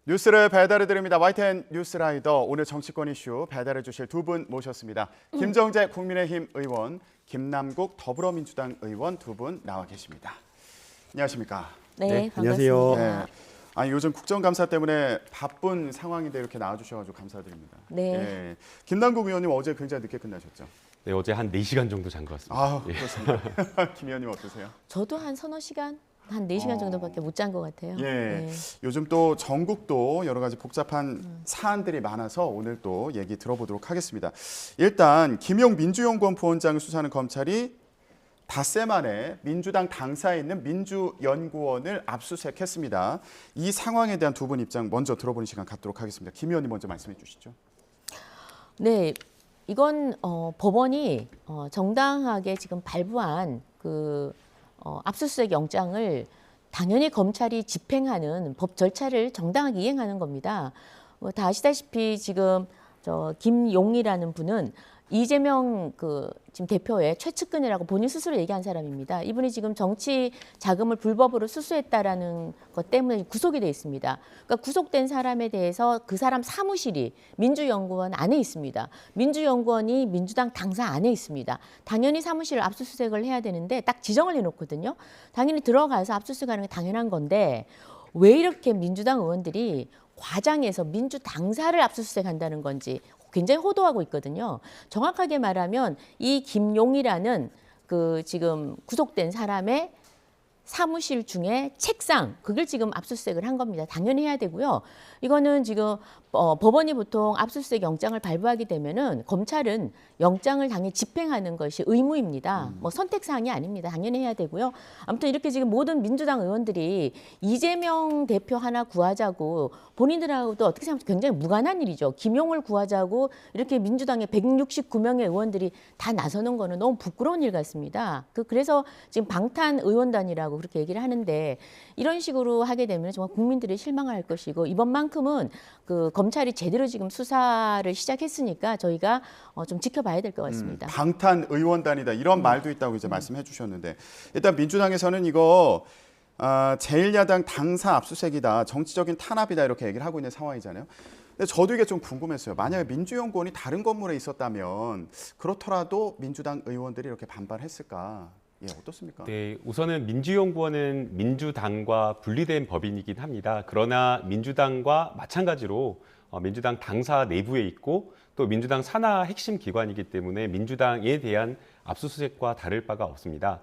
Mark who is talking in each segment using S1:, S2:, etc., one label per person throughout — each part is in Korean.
S1: 뉴스를 배달해 드립니다. YTN 뉴스라이더 오늘 정치권 이슈 배달해 주실 두 분 모셨습니다. 김정재 국민의힘 의원, 김남국 더불어민주당 의원 두 분 나와 계십니다. 안녕하십니까?
S2: 네,
S3: 안녕하세요.
S2: 반갑습니다.
S1: 아니 요즘 국정감사 때문에 바쁜 상황인데 이렇게 나와주셔가지고 감사드립니다.
S2: 네.
S1: 김남국 의원님 어제 굉장히 늦게 끝나셨죠?
S3: 네, 어제 한 4시간 정도 잔 것 같습니다.
S1: 아, 그렇습니다. 김 의원님 어떠세요?
S2: 저도 한 서너 시간, 한 4시간 정도밖에 못 잔 것 같아요.
S1: 예.
S2: 네.
S1: 요즘 또 전국도 여러 가지 복잡한 사안들이 많아서 오늘 또 얘기 들어보도록 하겠습니다. 일단 김용 민주연구원 부원장 수사하는 검찰이 닷새 만에 민주당 당사에 있는 민주연구원을 압수수색했습니다. 이 상황에 대한 두 분 입장 먼저 들어보는 시간 갖도록 하겠습니다. 김 의원님 먼저 말씀해 주시죠.
S2: 네, 이건 법원이 정당하게 지금 발부한 그 압수수색 영장을 당연히 검찰이 집행하는 법 절차를 정당하게 이행하는 겁니다. 다 아시다시피 지금 김용이라는 분은 이재명 지금 대표의 최측근이라고 본인 스스로 얘기한 사람입니다. 이분이 지금 정치 자금을 불법으로 수수했다라는 것 때문에 구속이 돼 있습니다. 그러니까 구속된 사람에 대해서 그 사람 사무실이 민주연구원 안에 있습니다. 민주연구원이 민주당 당사 안에 있습니다. 당연히 사무실을 압수수색을 해야 되는데 딱 지정을 해놓거든요. 당연히 들어가서 압수수색하는 게 당연한 건데 왜 이렇게 민주당 의원들이 과장해서 민주당사를 압수수색한다는 건지 굉장히 호도하고 있거든요. 정확하게 말하면 이 김용이라는 지금 구속된 사람의 사무실 중에 책상, 그걸 지금 압수수색을 한 겁니다. 당연히 해야 되고요. 이거는 지금 법원이 보통 압수수색 영장을 발부하게 되면은 검찰은 영장을 당연히 집행하는 것이 의무입니다. 뭐 선택사항이 아닙니다. 당연히 해야 되고요. 아무튼 이렇게 지금 모든 민주당 의원들이 이재명 대표 하나 구하자고 본인들하고도 어떻게 생각하면 굉장히 무관한 일이죠. 김용을 구하자고 이렇게 민주당의 169명의 의원들이 다 나서는 거는 너무 부끄러운 일 같습니다. 그래서 지금 방탄 의원단이라고 그렇게 얘기를 하는데 이런 식으로 하게 되면 정말 국민들이 실망할 것이고 이번만큼은 검찰이 제대로 지금 수사를 시작했으니까 저희가 좀 지켜봐야 될 것 같습니다.
S1: 방탄 의원단이다 이런 말도 있다고 이제 말씀해 주셨는데 일단 민주당에서는 이거 제1야당 당사 압수수색이다, 정치적인 탄압이다 이렇게 얘기를 하고 있는 상황이잖아요. 근데 저도 이게 좀 궁금했어요. 만약에 민주연구원이 다른 건물에 있었다면 그렇더라도 민주당 의원들이 이렇게 반발했을까? 예, 어떻습니까?
S3: 네, 우선은 민주연구원은 민주당과 분리된 법인이긴 합니다. 그러나 민주당과 마찬가지로 민주당 당사 내부에 있고 또 민주당 산하 핵심 기관이기 때문에 민주당에 대한 압수수색과 다를 바가 없습니다.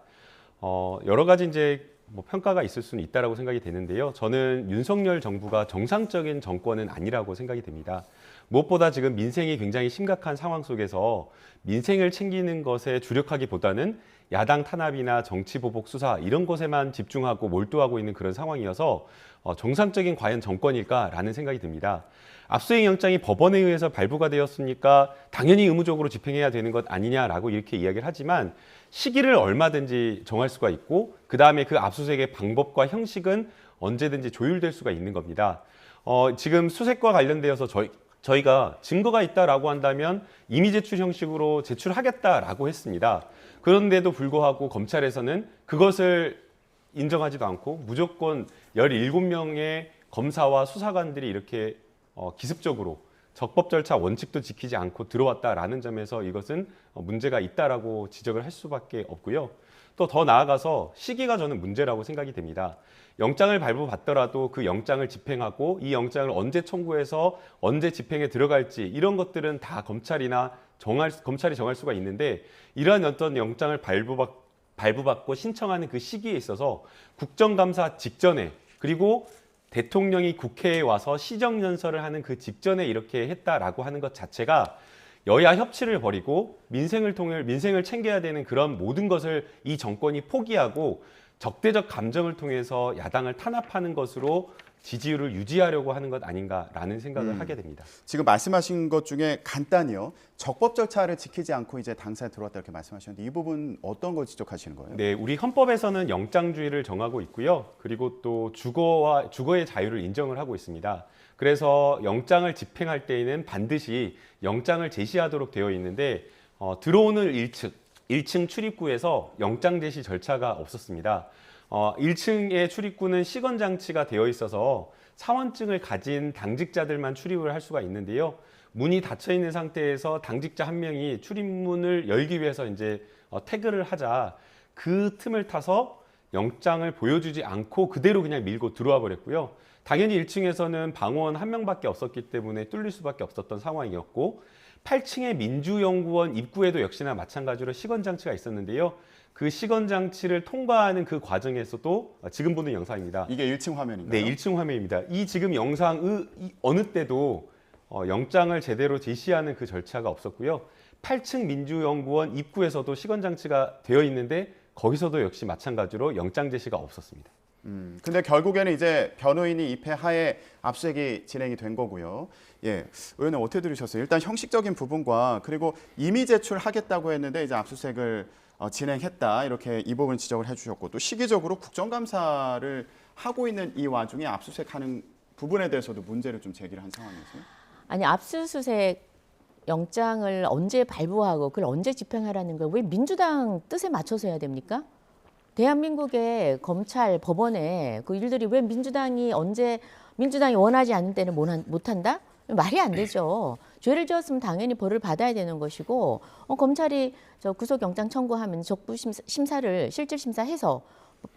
S3: 여러 가지 이제 평가가 있을 수는 있다라고 생각이 되는데요. 저는 윤석열 정부가 정상적인 정권은 아니라고 생각이 됩니다. 무엇보다 지금 민생이 굉장히 심각한 상황 속에서 민생을 챙기는 것에 주력하기보다는 야당 탄압이나 정치 보복 수사 이런 것에만 집중하고 몰두하고 있는 그런 상황이어서 정상적인 과연 정권일까라는 생각이 듭니다. 압수수색 영장이 법원에 의해서 발부가 되었으니까 당연히 의무적으로 집행해야 되는 것 아니냐라고 이렇게 이야기를 하지만 시기를 얼마든지 정할 수가 있고 그다음에 그 압수수색의 방법과 형식은 언제든지 조율될 수가 있는 겁니다. 지금 수색과 관련되어서 저희가 증거가 있다라고 한다면 임의 제출 형식으로 제출하겠다라고 했습니다. 그런데도 불구하고 검찰에서는 그것을 인정하지도 않고 무조건 17명의 검사와 수사관들이 이렇게 기습적으로 적법 절차 원칙도 지키지 않고 들어왔다라는 점에서 이것은 문제가 있다라고 지적을 할 수밖에 없고요. 또 더 나아가서 시기가 저는 문제라고 생각이 됩니다. 영장을 발부받더라도 그 영장을 집행하고 이 영장을 언제 청구해서 언제 집행에 들어갈지 이런 것들은 다 검찰이 정할 수가 있는데 이러한 어떤 영장을 발부받고 신청하는 그 시기에 있어서 국정감사 직전에 그리고 대통령이 국회에 와서 시정연설을 하는 그 직전에 이렇게 했다라고 하는 것 자체가 여야 협치를 벌이고 민생을 챙겨야 되는 그런 모든 것을 이 정권이 포기하고 적대적 감정을 통해서 야당을 탄압하는 것으로 지지율을 유지하려고 하는 것 아닌가라는 생각을 하게 됩니다.
S1: 지금 말씀하신 것 중에 간단히요. 적법 절차를 지키지 않고 이제 당사에 들어왔다 이렇게 말씀하셨는데 이 부분 어떤 걸 지적하시는 거예요?
S3: 네, 우리 헌법에서는 영장주의를 정하고 있고요. 그리고 또 주거의 자유를 인정을 하고 있습니다. 그래서 영장을 집행할 때에는 반드시 영장을 제시하도록 되어 있는데 들어오는 1층 출입구에서 영장 제시 절차가 없었습니다. 1층의 출입구는 시건장치가 되어 있어서 사원증을 가진 당직자들만 출입을 할 수가 있는데요. 문이 닫혀 있는 상태에서 당직자 한 명이 출입문을 열기 위해서 이제 태그를 하자 그 틈을 타서 영장을 보여주지 않고 그대로 그냥 밀고 들어와 버렸고요. 당연히 1층에서는 방원 한 명밖에 없었기 때문에 뚫릴 수밖에 없었던 상황이었고 8층의 민주연구원 입구에도 역시나 마찬가지로 시건장치가 있었는데요. 그 시건장치를 통과하는 그 과정에서도 지금 보는 영상입니다.
S1: 이게 1층 화면인가요?
S3: 네, 1층 화면입니다. 이 지금 영상의 어느 때도 영장을 제대로 제시하는 그 절차가 없었고요. 8층 민주연구원 입구에서도 시건장치가 되어 있는데 거기서도 역시 마찬가지로 영장 제시가 없었습니다.
S1: 근데 결국에는 이제 변호인이 입회하에 압수수색이 진행이 된 거고요. 예, 의원님 어떻게 들으셨어요? 일단 형식적인 부분과 그리고 이미 제출하겠다고 했는데 이제 압수수색을 진행했다 이렇게 이 부분 지적을 해주셨고 또 시기적으로 국정감사를 하고 있는 이 와중에 압수수색하는 부분에 대해서도 문제를 좀 제기를 한 상황이었어요.
S2: 아니 압수수색 영장을 언제 발부하고 그걸 언제 집행하라는 걸 왜 민주당 뜻에 맞춰서 해야 됩니까? 대한민국의 검찰, 법원에 그 일들이 왜 민주당이 원하지 않는 때는 못한다? 말이 안 되죠. 죄를 지었으면 당연히 벌을 받아야 되는 것이고 검찰이 저 구속영장 청구하면 적부 심사를 실질 심사해서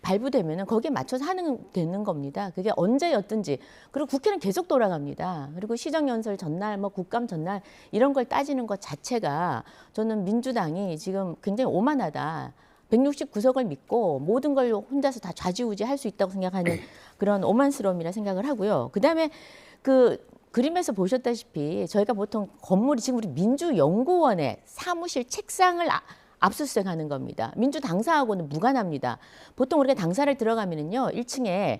S2: 발부되면은 거기에 맞춰서 되는 겁니다. 그게 언제였든지. 그리고 국회는 계속 돌아갑니다. 그리고 시정연설 전날, 국감 전날 이런 걸 따지는 것 자체가 저는 민주당이 지금 굉장히 오만하다. 169석을 믿고 모든 걸 혼자서 다 좌지우지 할 수 있다고 생각하는 그런 오만스러움이라 생각을 하고요. 그다음에 그 그림에서 보셨다시피 저희가 보통 건물이 지금 우리 민주연구원의 사무실 책상을 압수수색하는 겁니다. 민주당사하고는 무관합니다. 보통 우리가 당사를 들어가면은요, 1층에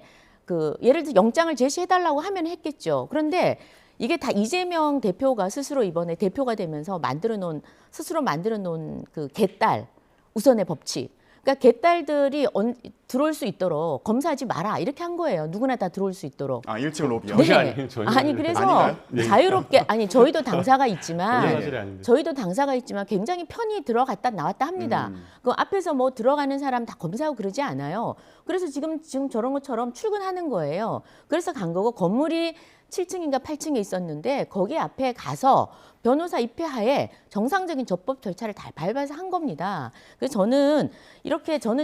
S2: 예를 들어 영장을 제시해달라고 하면 했겠죠. 그런데 이게 다 이재명 대표가 스스로 이번에 대표가 되면서 스스로 만들어 놓은 그 개딸 우선의 법칙. 그러니까 개딸들이 들어올 수 있도록 검사하지 마라 이렇게 한 거예요. 누구나 다 들어올 수 있도록.
S1: 1층 로비요?
S3: 전혀 아니에요. 전혀
S2: 아니 그래서
S1: 아닌가요?
S2: 자유롭게 저희도 당사가
S3: 전혀
S2: 있지만
S3: 사실이 아닌데.
S2: 저희도 당사가 있지만 굉장히 편히 들어갔다 나왔다 합니다. 그 앞에서 들어가는 사람 다 검사하고 그러지 않아요. 그래서 지금 저런 것처럼 출근하는 거예요. 그래서 간 거고 건물이 7층인가 8층에 있었는데 거기 앞에 가서 변호사 입회하에 정상적인 접법 절차를 다 밟아서 한 겁니다. 그래서 저는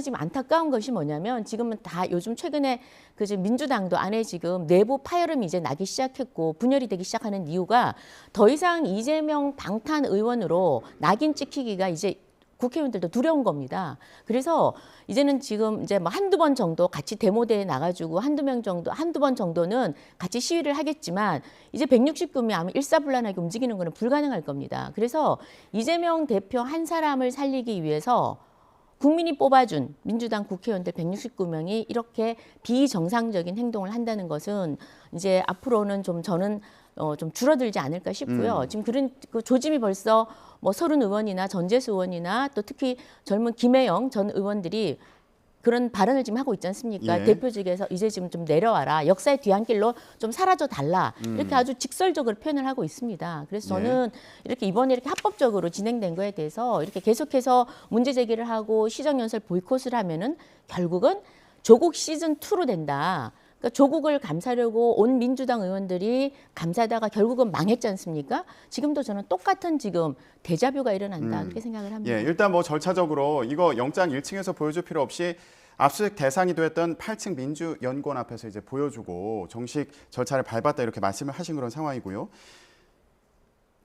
S2: 지금 안타까운 것이 뭐냐면 지금은 다 요즘 최근에 지금 민주당도 안에 지금 내부 파열음이 이제 나기 시작했고 분열이 되기 시작하는 이유가 더 이상 이재명 방탄 의원으로 낙인 찍히기가 이제 국회의원들도 두려운 겁니다. 그래서 이제는 지금 이제 한두 번 정도 같이 데모대에 나가지고 한두 번 정도는 같이 시위를 하겠지만 이제 169명이 아마 일사불란하게 움직이는 거는 불가능할 겁니다. 그래서 이재명 대표 한 사람을 살리기 위해서 국민이 뽑아준 민주당 국회의원들 169명이 이렇게 비정상적인 행동을 한다는 것은 이제 앞으로는 저는 좀 줄어들지 않을까 싶고요. 지금 그 조짐이 벌써 서른 의원이나 전재수 의원이나 또 특히 젊은 김혜영 전 의원들이 그런 발언을 지금 하고 있지 않습니까?
S1: 예.
S2: 대표직에서 이제 지금 좀 내려와라. 역사의 뒤안길로 좀 사라져 달라. 이렇게 아주 직설적으로 표현을 하고 있습니다. 그래서 저는 이렇게 이번에 이렇게 합법적으로 진행된 거에 대해서 이렇게 계속해서 문제 제기를 하고 시정연설 보이콧을 하면은 결국은 조국 시즌 2로 된다. 그러니까 조국을 감싸려고 온 민주당 의원들이 감싸다가 결국은 망했지 않습니까? 지금도 저는 똑같은 지금 데자뷰가 일어난다 그렇게 생각을 합니다.
S1: 예, 일단 절차적으로 이거 영장 1층에서 보여줄 필요 없이 압수수색 대상이 되었던 8층 민주연구원 앞에서 이제 보여주고 정식 절차를 밟았다 이렇게 말씀을 하신 그런 상황이고요.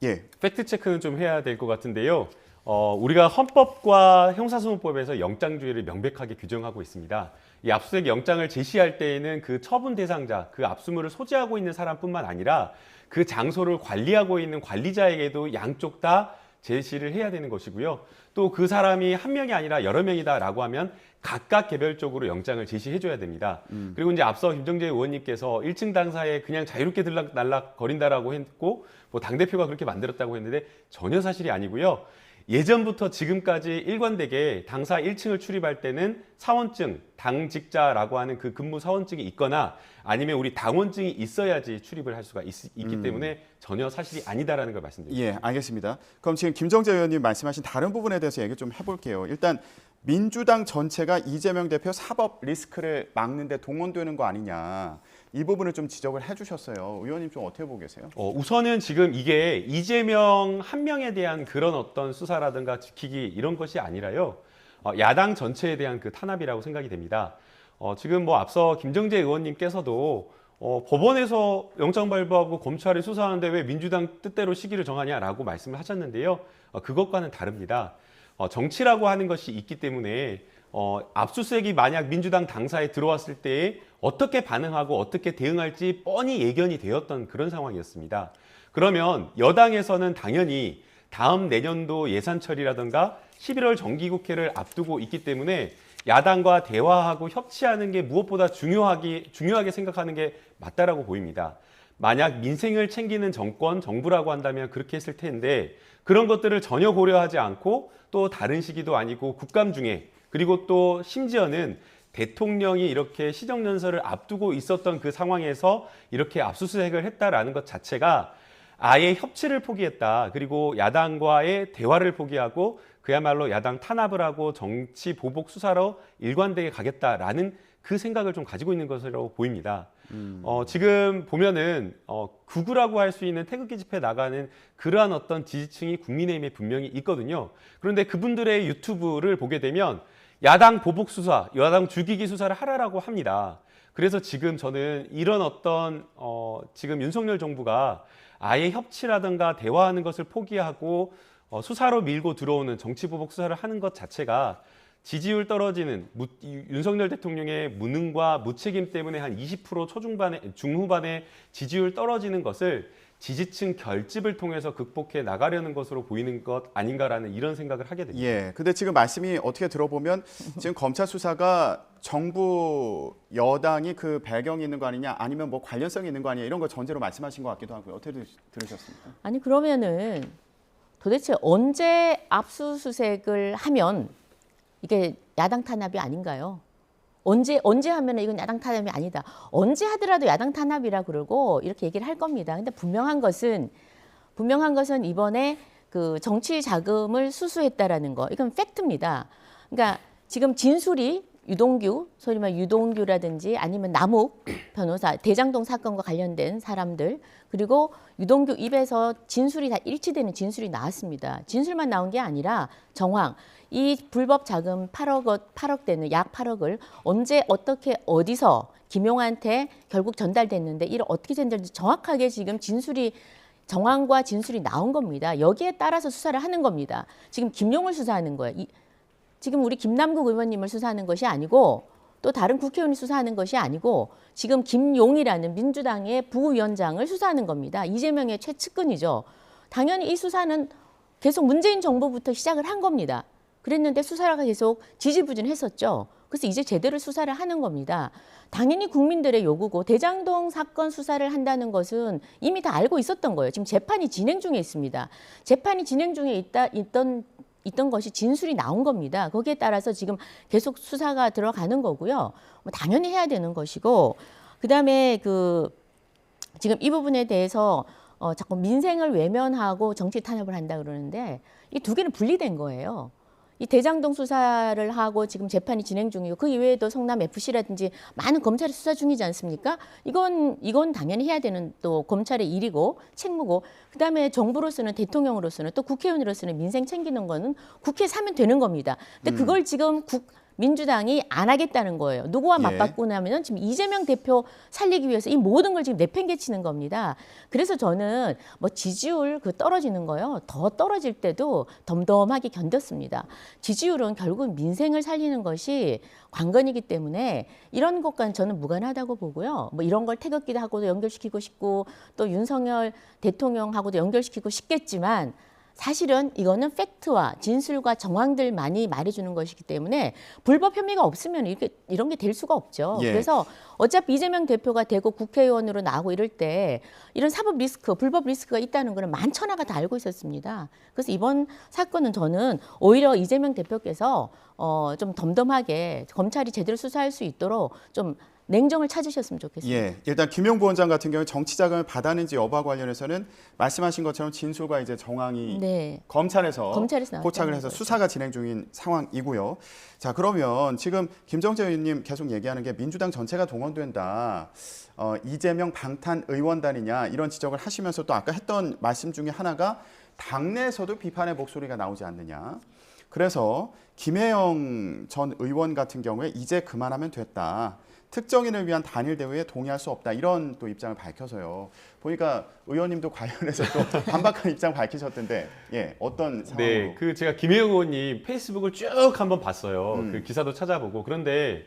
S1: 예.
S3: 팩트 체크는 좀 해야 될 것 같은데요. 우리가 헌법과 형사소송법에서 영장주의를 명백하게 규정하고 있습니다. 이 압수수색 영장을 제시할 때에는 그 처분 대상자, 그 압수물을 소지하고 있는 사람뿐만 아니라 그 장소를 관리하고 있는 관리자에게도 양쪽 다 제시를 해야 되는 것이고요. 또 그 사람이 한 명이 아니라 여러 명이다라고 하면 각각 개별적으로 영장을 제시해줘야 됩니다. 그리고 이제 앞서 김정재 의원님께서 1층 당사에 그냥 자유롭게 들락날락 거린다라고 했고 당대표가 그렇게 만들었다고 했는데 전혀 사실이 아니고요. 예전부터 지금까지 일관되게 당사 1층을 출입할 때는 사원증, 당직자라고 하는 그 근무 사원증이 있거나 아니면 우리 당원증이 있어야지 출입을 할 수가 있기 때문에 전혀 사실이 아니다라는 걸 말씀드립니다.
S1: 예, 알겠습니다. 그럼 지금 김정재 의원님 말씀하신 다른 부분에 대해서 얘기 좀 해볼게요. 일단 민주당 전체가 이재명 대표 사법 리스크를 막는 데 동원되는 거 아니냐. 이 부분을 좀 지적을 해주셨어요. 의원님 좀 어떻게 보고 계세요?
S3: 우선은 지금 이게 이재명 한 명에 대한 그런 어떤 수사라든가 지키기 이런 것이 아니라요. 야당 전체에 대한 그 탄압이라고 생각이 됩니다. 지금 뭐 앞서 김정재 의원님께서도 법원에서 영장 발부하고 검찰이 수사하는데 왜 민주당 뜻대로 시기를 정하냐라고 말씀을 하셨는데요. 그것과는 다릅니다. 정치라고 하는 것이 있기 때문에 압수수색이 만약 민주당 당사에 들어왔을 때에 어떻게 반응하고 어떻게 대응할지 뻔히 예견이 되었던 그런 상황이었습니다. 그러면 여당에서는 당연히 다음 내년도 예산 처리라든가 11월 정기국회를 앞두고 있기 때문에 야당과 대화하고 협치하는 게 무엇보다 중요하게 생각하는 게 맞다라고 보입니다. 만약 민생을 챙기는 정부라고 한다면 그렇게 했을 텐데 그런 것들을 전혀 고려하지 않고 또 다른 시기도 아니고 국감 중에 그리고 또 심지어는 대통령이 이렇게 시정연설을 앞두고 있었던 그 상황에서 이렇게 압수수색을 했다라는 것 자체가 아예 협치를 포기했다. 그리고 야당과의 대화를 포기하고 그야말로 야당 탄압을 하고 정치 보복 수사로 일관되게 가겠다라는 그 생각을 좀 가지고 있는 것으로 보입니다. 지금 보면은 극우라고 할 수 있는 태극기 집회 나가는 그러한 어떤 지지층이 국민의힘에 분명히 있거든요. 그런데 그분들의 유튜브를 보게 되면 야당 보복 수사, 야당 죽이기 수사를 하라라고 합니다. 그래서 지금 저는 이런 어떤 지금 윤석열 정부가 아예 협치라든가 대화하는 것을 포기하고 수사로 밀고 들어오는 정치 보복 수사를 하는 것 자체가 지지율 떨어지는 윤석열 대통령의 무능과 무책임 때문에 한 20% 중후반의 지지율 떨어지는 것을 지지층 결집을 통해서 극복해 나가려는 것으로 보이는 것 아닌가라는 이런 생각을 하게 됩니다.
S1: 예. 근데 지금 말씀이 어떻게 들어보면 지금 검찰 수사가 정부 여당이 그 배경이 있는 거 아니냐 아니면 뭐 관련성이 있는 거 아니냐 이런 거 전제로 말씀하신 것 같기도 하고요. 어떻게 들으셨습니까?
S2: 아니 그러면은 도대체 언제 압수수색을 하면 이게 야당 탄압이 아닌가요? 언제 하면 이건 야당 탄압이 아니다. 언제 하더라도 야당 탄압이라 그러고 이렇게 얘기를 할 겁니다. 근데 분명한 것은 이번에 그 정치 자금을 수수했다라는 거. 이건 팩트입니다. 그러니까 지금 진술이 소위 말해 유동규라든지 아니면 남욱 변호사, 대장동 사건과 관련된 사람들 그리고 유동규 입에서 진술이 다 일치되는 진술이 나왔습니다. 진술만 나온 게 아니라 정황. 이 불법 자금 8억대는 약 8억을 언제 어떻게 어디서 김용한테 결국 전달됐는데 이를 어떻게 전달됐는지 정확하게 지금 정황과 진술이 나온 겁니다. 여기에 따라서 수사를 하는 겁니다. 지금 김용을 수사하는 거예요. 지금 우리 김남국 의원님을 수사하는 것이 아니고 또 다른 국회의원이 수사하는 것이 아니고 지금 김용이라는 민주당의 부위원장을 수사하는 겁니다. 이재명의 최측근이죠. 당연히 이 수사는 계속 문재인 정부부터 시작을 한 겁니다. 그랬는데 수사가 계속 지지부진했었죠. 그래서 이제 제대로 수사를 하는 겁니다. 당연히 국민들의 요구고 대장동 사건 수사를 한다는 것은 이미 다 알고 있었던 거예요. 지금 재판이 진행 중에 있습니다. 재판이 진행 중에 있던 것이 진술이 나온 겁니다. 거기에 따라서 지금 계속 수사가 들어가는 거고요. 뭐 당연히 해야 되는 것이고 그다음에 지금 이 부분에 대해서 자꾸 민생을 외면하고 정치 탄압을 한다 그러는데 이 두 개는 분리된 거예요. 이 대장동 수사를 하고 지금 재판이 진행 중이고 그 이외에도 성남 FC라든지 많은 검찰이 수사 중이지 않습니까? 이건 당연히 해야 되는 또 검찰의 일이고 책무고 그다음에 정부로서는 대통령으로서는 또 국회의원으로서는 민생 챙기는 거는 국회에서 하면 되는 겁니다. 근데 그걸 지금 민주당이 안 하겠다는 거예요. 누구와 맞바꾸냐면 지금 이재명 대표 살리기 위해서 이 모든 걸 지금 내팽개치는 겁니다. 그래서 저는 뭐 지지율 떨어지는 거요. 더 떨어질 때도 덤덤하게 견뎠습니다. 지지율은 결국 민생을 살리는 것이 관건이기 때문에 이런 것과는 저는 무관하다고 보고요. 뭐 이런 걸 태극기도 하고도 연결시키고 싶고 또 윤석열 대통령하고도 연결시키고 싶겠지만 사실은 이거는 팩트와 진술과 정황들만이 말해주는 것이기 때문에 불법 혐의가 없으면 이런 게 될 수가 없죠.
S1: 예.
S2: 그래서 어차피 이재명 대표가 되고 국회의원으로 나오고 이럴 때 이런 사법 리스크, 불법 리스크가 있다는 거는 만천하가 다 알고 있었습니다. 그래서 이번 사건은 저는 오히려 이재명 대표께서 좀 덤덤하게 검찰이 제대로 수사할 수 있도록 좀 냉정을 찾으셨으면 좋겠습니다.
S1: 예, 일단 김용 부원장 같은 경우 정치 자금을 받았는지 여부와 관련해서는 말씀하신 것처럼 진술과 이제 정황이
S2: 네.
S1: 검찰에서
S2: 검찰에서
S1: 포착을
S2: 나왔다는
S1: 해서
S2: 거죠.
S1: 수사가 진행 중인 상황이고요. 자, 그러면 지금 김정재 의원님 계속 얘기하는 게 민주당 전체가 동원된다. 이재명 방탄 의원단이냐 이런 지적을 하시면서 또 아까 했던 말씀 중에 하나가 당내에서도 비판의 목소리가 나오지 않느냐. 그래서 김혜영 전 의원 같은 경우에 이제 그만하면 됐다. 특정인을 위한 단일 대우에 동의할 수 없다. 이런 또 입장을 밝혀서요. 보니까 의원님도 관련해서 또 반박한 입장 밝히셨던데, 예, 어떤 상황으로?
S3: 네, 그 제가 김혜영 의원님 페이스북을 쭉 한번 봤어요. 그 기사도 찾아보고 그런데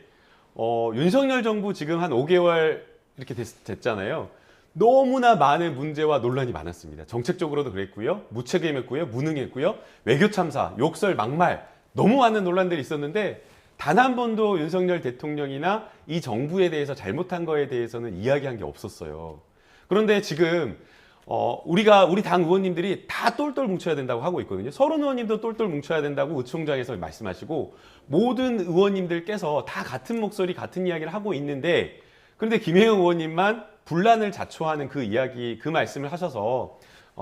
S3: 윤석열 정부 지금 한 5개월 이렇게 됐잖아요. 너무나 많은 문제와 논란이 많았습니다. 정책적으로도 그랬고요, 무책임했고요, 무능했고요, 외교 참사, 욕설, 막말 너무 많은 논란들이 있었는데. 단 한 번도 윤석열 대통령이나 이 정부에 대해서 잘못한 거에 대해서는 이야기한 게 없었어요. 그런데 지금 우리 당 의원님들이 다 똘똘 뭉쳐야 된다고 하고 있거든요. 서른 의원님도 똘똘 뭉쳐야 된다고 의총장에서 말씀하시고 모든 의원님들께서 다 같은 목소리, 같은 이야기를 하고 있는데 그런데 김혜영 의원님만 분란을 자초하는 그 이야기, 그 말씀을 하셔서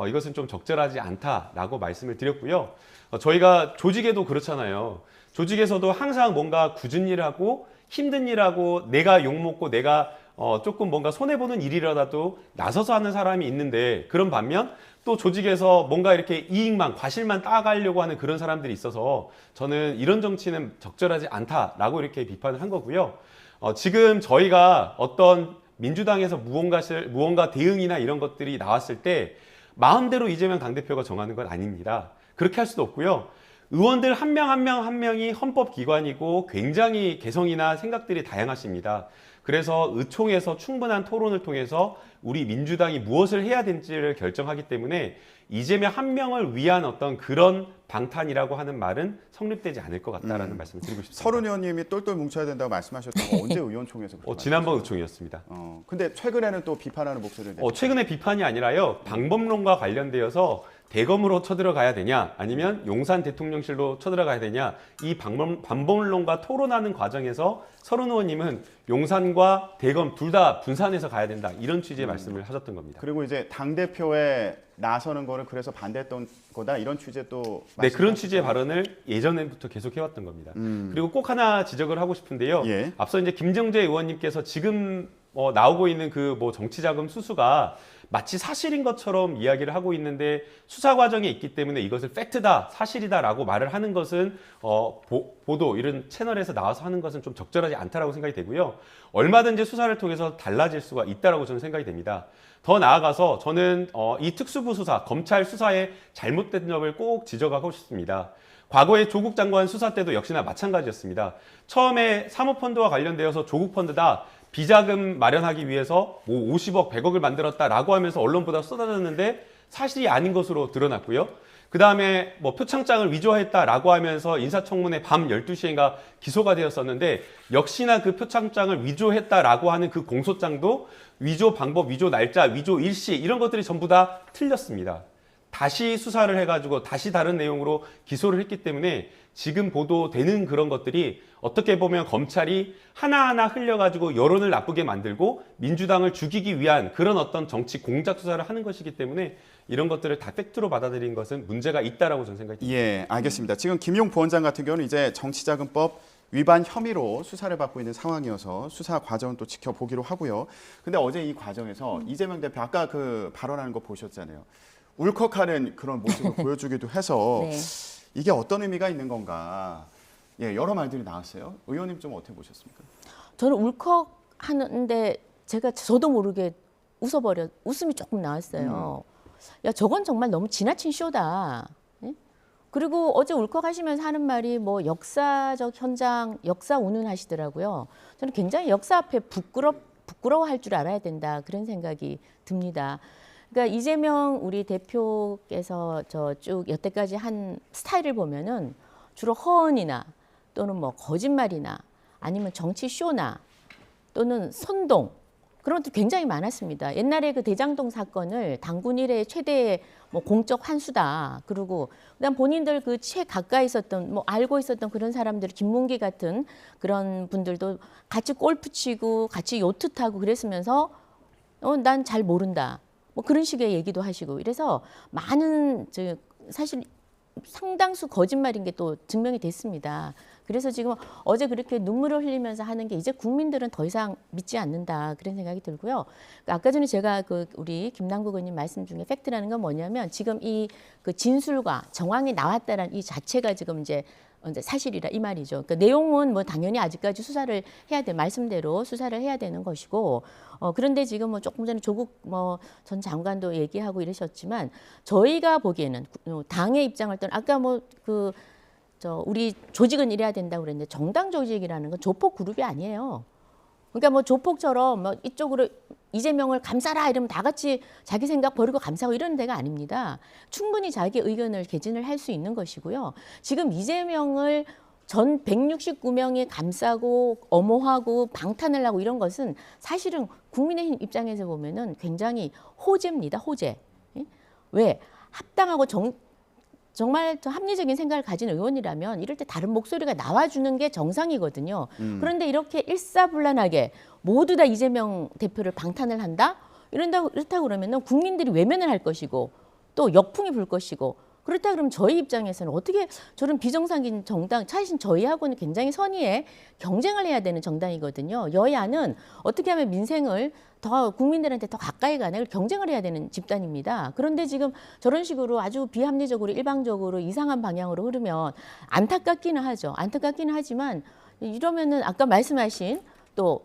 S3: 이것은 좀 적절하지 않다라고 말씀을 드렸고요. 저희가 조직에도 그렇잖아요. 조직에서도 항상 뭔가 굳은 일하고 힘든 일하고 내가 욕먹고 내가 조금 뭔가 손해보는 일이라도 나서서 하는 사람이 있는데 그런 반면 또 조직에서 뭔가 이렇게 이익만 과실만 따가려고 하는 그런 사람들이 있어서 저는 이런 정치는 적절하지 않다라고 이렇게 비판을 한 거고요. 지금 저희가 어떤 민주당에서 무언가 대응이나 이런 것들이 나왔을 때 마음대로 이재명 당대표가 정하는 건 아닙니다. 그렇게 할 수도 없고요. 의원들 한 명 한 명이 헌법기관이고 굉장히 개성이나 생각들이 다양하십니다. 그래서 의총에서 충분한 토론을 통해서 우리 민주당이 무엇을 해야 될지를 결정하기 때문에 이재명 한 명을 위한 어떤 그런 방탄이라고 하는 말은 성립되지 않을 것 같다라는 말씀을 드리고 싶습니다.
S1: 서른 의원님이 똘똘 뭉쳐야 된다고 말씀하셨던 거 언제 의원총회에서 그렇게
S3: 지난번
S1: 말씀하셨어요?
S3: 의총이었습니다.
S1: 근데 최근에는 또 비판하는 목소리를 내셨어요.
S3: 최근에 비판이 아니라요. 방법론과 관련되어서 대검으로 쳐들어가야 되냐 아니면 용산 대통령실로 쳐들어가야 되냐 이 방법론과 토론하는 과정에서 서른 의원님은 용산과 대검 둘 다 분산해서 가야 된다 이런 취지의 말씀을 하셨던 겁니다.
S1: 그리고 이제 당대표에 나서는 거를 그래서 반대했던 거다 이런 취지의 또
S3: 네, 그런
S1: 말씀을
S3: 취지의
S1: 하셨죠.
S3: 발언을 예전부터 계속 해왔던 겁니다. 그리고 꼭 하나 지적을 하고 싶은데요.
S1: 예.
S3: 앞서 이제 김정재 의원님께서 지금 나오고 있는 그 뭐 정치자금 수수가 마치 사실인 것처럼 이야기를 하고 있는데 수사 과정에 있기 때문에 이것을 팩트다, 사실이다라고 말을 하는 것은 보도 이런 채널에서 나와서 하는 것은 좀 적절하지 않다라고 생각이 되고요. 얼마든지 수사를 통해서 달라질 수가 있다라고 저는 생각이 됩니다. 더 나아가서 저는 이 특수부 수사, 검찰 수사의 잘못된 점을 꼭 지적하고 싶습니다. 과거에 조국 장관 수사 때도 역시나 마찬가지였습니다. 처음에 사모펀드와 관련되어서 조국 펀드다 비자금 마련하기 위해서 뭐 50억, 100억을 만들었다라고 하면서 언론보다 쏟아졌는데 사실이 아닌 것으로 드러났고요. 그 다음에 뭐 표창장을 위조했다라고 하면서 인사청문회 밤 12시인가 기소가 되었었는데 역시나 그 표창장을 위조했다라고 하는 그 공소장도 위조 방법, 위조 날짜, 위조 일시 이런 것들이 전부 다 틀렸습니다. 다시 수사를 해가지고 다시 다른 내용으로 기소를 했기 때문에 지금 보도되는 그런 것들이 어떻게 보면 검찰이 하나하나 흘려가지고 여론을 나쁘게 만들고 민주당을 죽이기 위한 그런 어떤 정치 공작 수사를 하는 것이기 때문에 이런 것들을 다 팩트로 받아들인 것은 문제가 있다라고 저는 생각이 듭니다.
S1: 예, 알겠습니다. 지금 김용 부원장 같은 경우는 이제 정치자금법 위반 혐의로 수사를 받고 있는 상황이어서 수사 과정은 또 지켜보기로 하고요. 근데 어제 이 과정에서 이재명 대표 아까 그 발언하는 거 보셨잖아요. 울컥하는 그런 모습을 보여주기도 해서
S2: 네.
S1: 이게 어떤 의미가 있는 건가? 예, 여러 말들이 나왔어요. 의원님 좀 어떻게 보셨습니까?
S2: 저는 울컥하는데 저도 모르게 웃음이 조금 나왔어요. 야, 저건 정말 너무 지나친 쇼다. 예? 그리고 어제 울컥하시면서 하는 말이 뭐 역사적 현장, 역사 운운하시더라고요. 저는 굉장히 역사 앞에 부끄러워할 줄 알아야 된다 그런 생각이 듭니다. 그러니까 이재명 우리 대표께서 저 쭉 여태까지 한 스타일을 보면은 주로 허언이나 또는 뭐 거짓말이나 아니면 정치 쇼나 또는 선동 그런 것도 굉장히 많았습니다. 옛날에 그 대장동 사건을 당군 이래 최대의 뭐 공적 환수다. 그리고 그다음 본인들 그 가까이 있었던 뭐 알고 있었던 그런 사람들 김문기 같은 그런 분들도 같이 골프 치고 같이 요트 타고 그랬으면서 난 잘 모른다. 뭐 그런 식의 얘기도 하시고 이래서 많은 사실 상당수 거짓말인 게 또 증명이 됐습니다. 그래서 지금 어제 그렇게 눈물을 흘리면서 하는 게 이제 국민들은 더 이상 믿지 않는다 그런 생각이 들고요. 아까 전에 제가 우리 김남국 의원님 말씀 중에 팩트라는 건 뭐냐면 지금 이 그 진술과 정황이 나왔다는 이 자체가 지금 이제 사실이라 이 말이죠. 그러니까 내용은 뭐 당연히 아직까지 수사를 해야 돼 말씀대로 수사를 해야 되는 것이고 그런데 지금 뭐 조금 전에 조국 전 장관도 얘기하고 이러셨지만 저희가 보기에는 당의 입장을 떠나 아까 우리 조직은 이래야 된다고 그랬는데 정당 조직이라는 건 조폭 그룹이 아니에요. 그러니까 뭐 조폭처럼 뭐 이쪽으로 이재명을 감싸라 이러면 다 같이 자기 생각 버리고 감싸고 이런 데가 아닙니다. 충분히 자기 의견을 개진을 할 수 있는 것이고요. 지금 이재명을 전 169명이 감싸고 엄호하고 방탄을 하고 이런 것은 사실은 국민의힘 입장에서 보면은 굉장히 호재입니다. 호재. 왜? 합당하고 정말 합리적인 생각을 가진 의원이라면 이럴 때 다른 목소리가 나와주는 게 정상이거든요. 그런데 이렇게 일사불란하게 모두 다 이재명 대표를 방탄을 한다? 이렇다고 그러면 국민들이 외면을 할 것이고 또 역풍이 불 것이고 그렇다 그러면 저희 입장에서는 어떻게 저런 비정상적인 정당, 사실 저희하고는 굉장히 선의의 경쟁을 해야 되는 정당이거든요. 여야는 어떻게 하면 민생을 더 국민들한테 더 가까이 가는 경쟁을 해야 되는 집단입니다. 그런데 지금 저런 식으로 아주 비합리적으로 일방적으로 이상한 방향으로 흐르면 안타깝기는 하죠. 안타깝기는 하지만 이러면은 아까 말씀하신 또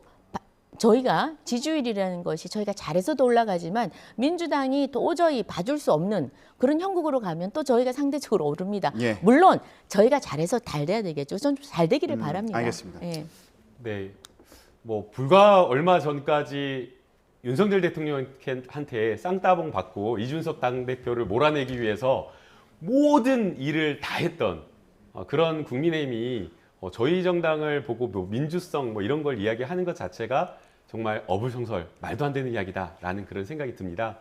S2: 저희가 지지율이라는 것이 저희가 잘해서도 올라가지만 민주당이 도저히 봐줄 수 없는 그런 형국으로 가면 또 저희가 상대적으로 오릅니다.
S1: 예.
S2: 물론 저희가 잘해서 잘 돼야 되겠죠. 전 잘 되기를 바랍니다.
S1: 알겠습니다.
S2: 예.
S3: 네, 뭐 불과 얼마 전까지 윤석열 대통령한테 쌍따봉 받고 이준석 당대표를 몰아내기 위해서 모든 일을 다 했던 그런 국민의힘이 저희 정당을 보고 뭐 민주성 뭐 이런 걸 이야기하는 것 자체가 정말 어불성설, 말도 안 되는 이야기다라는 그런 생각이 듭니다.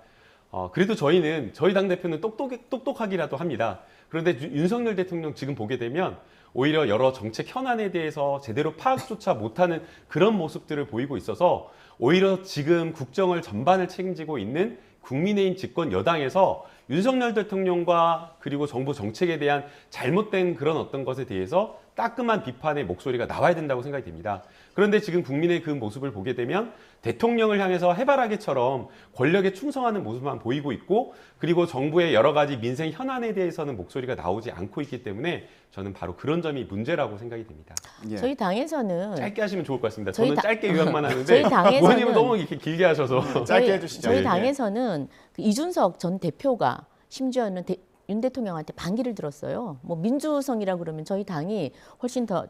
S3: 그래도 저희는 저희 당대표는 똑똑하기라도 합니다. 그런데 윤석열 대통령 지금 보게 되면 오히려 여러 정책 현안에 대해서 제대로 파악조차 못하는 그런 모습들을 보이고 있어서 오히려 지금 국정을 전반을 책임지고 있는 국민의힘 집권 여당에서 윤석열 대통령과 그리고 정부 정책에 대한 잘못된 그런 어떤 것에 대해서 따끔한 비판의 목소리가 나와야 된다고 생각이 됩니다. 그런데 지금 국민의 그 모습을 보게 되면 대통령을 향해서 해바라기처럼 권력에 충성하는 모습만 보이고 있고 그리고 정부의 여러 가지 민생 현안에 대해서는 목소리가 나오지 않고 있기 때문에 저는 바로 그런 점이 문제라고 생각이 됩니다.
S1: 예.
S2: 저희 당에서는
S3: 짧게 하시면 좋을 것 같습니다.
S2: 저희
S3: 저는 짧게 요약만 하는데
S2: 저희 당에서는
S3: 의원님은 너무 이렇게 길게 하셔서
S1: 짧게 해주시죠.
S2: 저희
S1: 예.
S2: 당에서는 그 이준석 전 대표가 심지어는 윤 대통령한테 반기를 들었어요. 뭐 민주성이라고 그러면 저희 당이 훨씬 더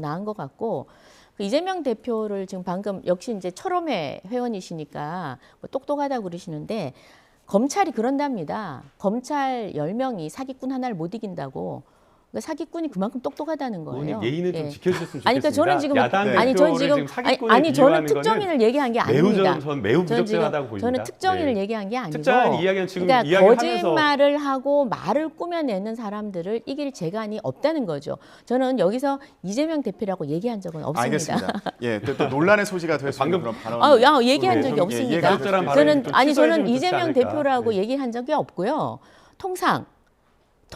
S2: 나은 것 같고 그 이재명 대표를 지금 방금 역시 이제 철험회 회원이시니까 뭐 똑똑하다고 그러시는데 검찰이 그런답니다. 검찰 10명이 사기꾼 하나를 못 이긴다고. 그러니까 사기꾼이 그만큼 똑똑하다는 거예요.
S3: 의원님 예의는 좀
S2: 예.
S3: 지켜주셨으면 좋겠습니다.
S2: 아니, 그러니까 저는 지금
S3: 야당
S2: 아니 저는 지금
S3: 지금 사기꾼을
S2: 아니 저는
S3: 비유하는
S2: 특정인을 얘기한 게
S3: 매우
S2: 아닙니다.
S3: 전 매우 부적절하다고 보입니다.
S2: 저는 특정인을
S3: 네.
S2: 얘기한 게 아니고
S3: 특정인 이야기는 지금
S2: 그러니까
S3: 이야기하면서
S2: 거짓말을 하고 말을 꾸며내는 사람들을 이길 재간이 없다는 거죠. 저는 여기서 이재명 대표라고 얘기한 적은 없습니다.
S1: 알겠습니다. 예, 또 논란의 소지가 될 수 있는
S3: 방금
S1: 그런 발언.
S2: 얘기한
S3: 네,
S2: 적이
S3: 좀
S2: 없습니다.
S3: 부적절한 발언이 좀 취소해
S2: 저는
S3: 주면 좋지
S2: 이재명
S3: 않을까.
S2: 대표라고
S3: 네.
S2: 얘기한 적이 없고요. 통상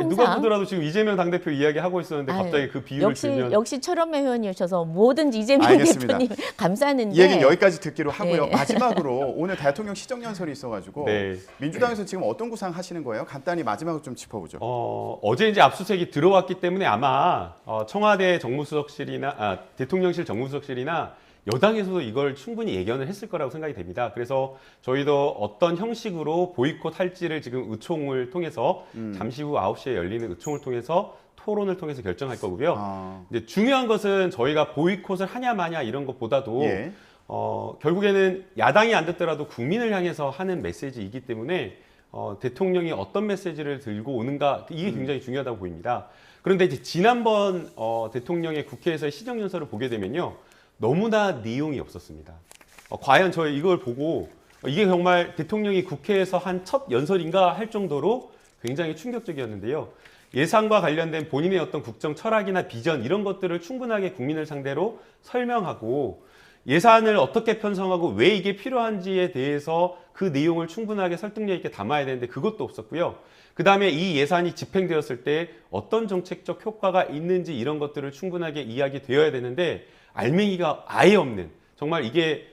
S3: 누가 보더라도 지금 이재명 당대표 이야기하고 있었는데 갑자기 그 비유를 들면
S2: 역시 철험의 회원이셔서 뭐든지 이재명
S1: 알겠습니다.
S2: 대표님 감싸는데
S1: 이 얘기는 여기까지 듣기로 하고요.
S2: 네.
S1: 마지막으로 오늘 대통령 시정연설이 있어가지고
S3: 네.
S1: 민주당에서 지금 어떤 구상 하시는 거예요? 간단히 마지막으로 좀 짚어보죠.
S3: 어제 이제 압수수색이 들어왔기 때문에 아마 청와대 정무수석실이나 대통령실 정무수석실이나 여당에서도 이걸 충분히 예견을 했을 거라고 생각이 됩니다. 그래서 저희도 어떤 형식으로 보이콧 할지를 지금 의총을 통해서 잠시 후 9시에 열리는 의총을 통해서 토론을 통해서 결정할 거고요. 이제 중요한 것은 저희가 보이콧을 하냐 마냐 이런 것보다도
S1: 예.
S3: 결국에는 야당이 안 듣더라도 국민을 향해서 하는 메시지이기 때문에 대통령이 어떤 메시지를 들고 오는가 이게 굉장히 중요하다고 보입니다. 그런데 이제 지난번 대통령의 국회에서의 시정연설을 보게 되면요. 너무나 내용이 없었습니다. 과연 저 이걸 보고 이게 정말 대통령이 국회에서 한 첫 연설인가 할 정도로 굉장히 충격적이었는데요. 예산과 관련된 본인의 어떤 국정 철학이나 비전 이런 것들을 충분하게 국민을 상대로 설명하고 예산을 어떻게 편성하고 왜 이게 필요한지에 대해서 그 내용을 충분하게 설득력 있게 담아야 되는데 그것도 없었고요. 그 다음에 이 예산이 집행되었을 때 어떤 정책적 효과가 있는지 이런 것들을 충분하게 이야기되어야 되는데 알맹이가 아예 없는 정말 이게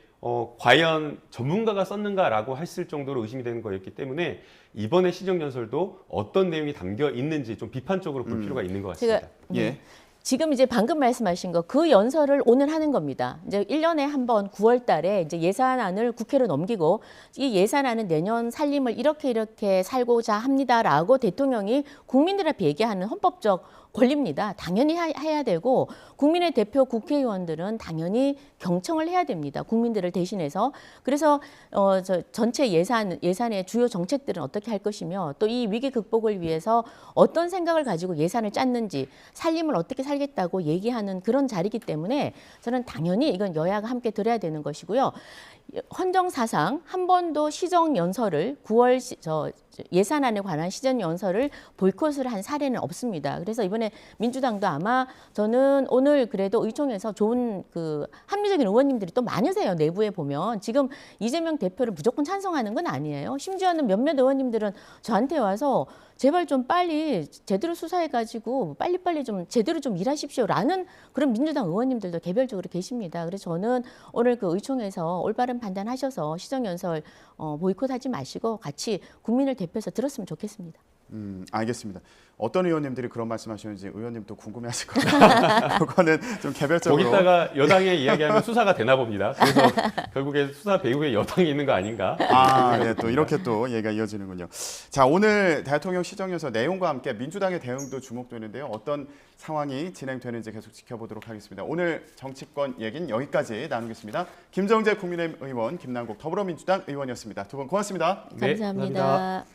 S3: 과연 전문가가 썼는가라고 했을 정도로 의심이 되는 거였기 때문에 이번에 시정연설도 어떤 내용이 담겨 있는지 좀 비판적으로 볼 필요가 있는 것 같습니다.
S2: 제가
S1: 예.
S2: 지금 이제 방금 말씀하신 거 그 연설을 오늘 하는 겁니다. 이제 1년에 한 번 9월 달에 이제 예산안을 국회로 넘기고 이 예산안은 내년 살림을 이렇게 살고자 합니다라고 대통령이 국민들 앞에 얘기하는 헌법적 권리입니다. 당연히 해야 되고 국민의 대표 국회의원들은 당연히 경청을 해야 됩니다. 국민들을 대신해서. 그래서 전체 예산의 주요 정책들은 어떻게 할 것이며 또 이 위기 극복을 위해서 어떤 생각을 가지고 예산을 짰는지 살림을 어떻게 살겠다고 얘기하는 그런 자리이기 때문에 저는 당연히 이건 여야가 함께 들어야 되는 것이고요. 헌정사상 한 번도 시정연설을 9월 예산안에 관한 시정연설을 보이콧을 한 사례는 없습니다. 그래서 이번에 민주당도 아마 저는 오늘 그래도 의총에서 좋은 그 합리적인 의원님들이 또 많으세요. 내부에 보면 지금 이재명 대표를 무조건 찬성하는 건 아니에요. 심지어는 몇몇 의원님들은 저한테 와서 제발 좀 빨리 제대로 수사해가지고 빨리빨리 좀 제대로 좀 일하십시오라는 그런 민주당 의원님들도 개별적으로 계십니다. 그래서 저는 오늘 그 의총에서 올바른 판단하셔서 시정연설 보이콧하지 마시고 같이 국민을 대표해서 들었으면 좋겠습니다.
S1: 알겠습니다. 어떤 의원님들이 그런 말씀하시는지 의원님도 궁금해하실 거예요. 그거는 좀 개별적으로.
S3: 거기다가 여당의 이야기하면 수사가 되나 봅니다. 그래서 결국에 수사 배후에 여당이 있는 거 아닌가?
S1: 네, 또 이렇게 또 얘기가 이어지는군요. 자, 오늘 대통령 시정연설 내용과 함께 민주당의 대응도 주목되는데요. 어떤 상황이 진행되는지 계속 지켜보도록 하겠습니다. 오늘 정치권 얘기는 여기까지 나누겠습니다. 김정재 국민의힘 의원, 김남국 더불어민주당 의원이었습니다. 두 분 고맙습니다.
S3: 네,
S2: 감사합니다.
S3: 감사합니다.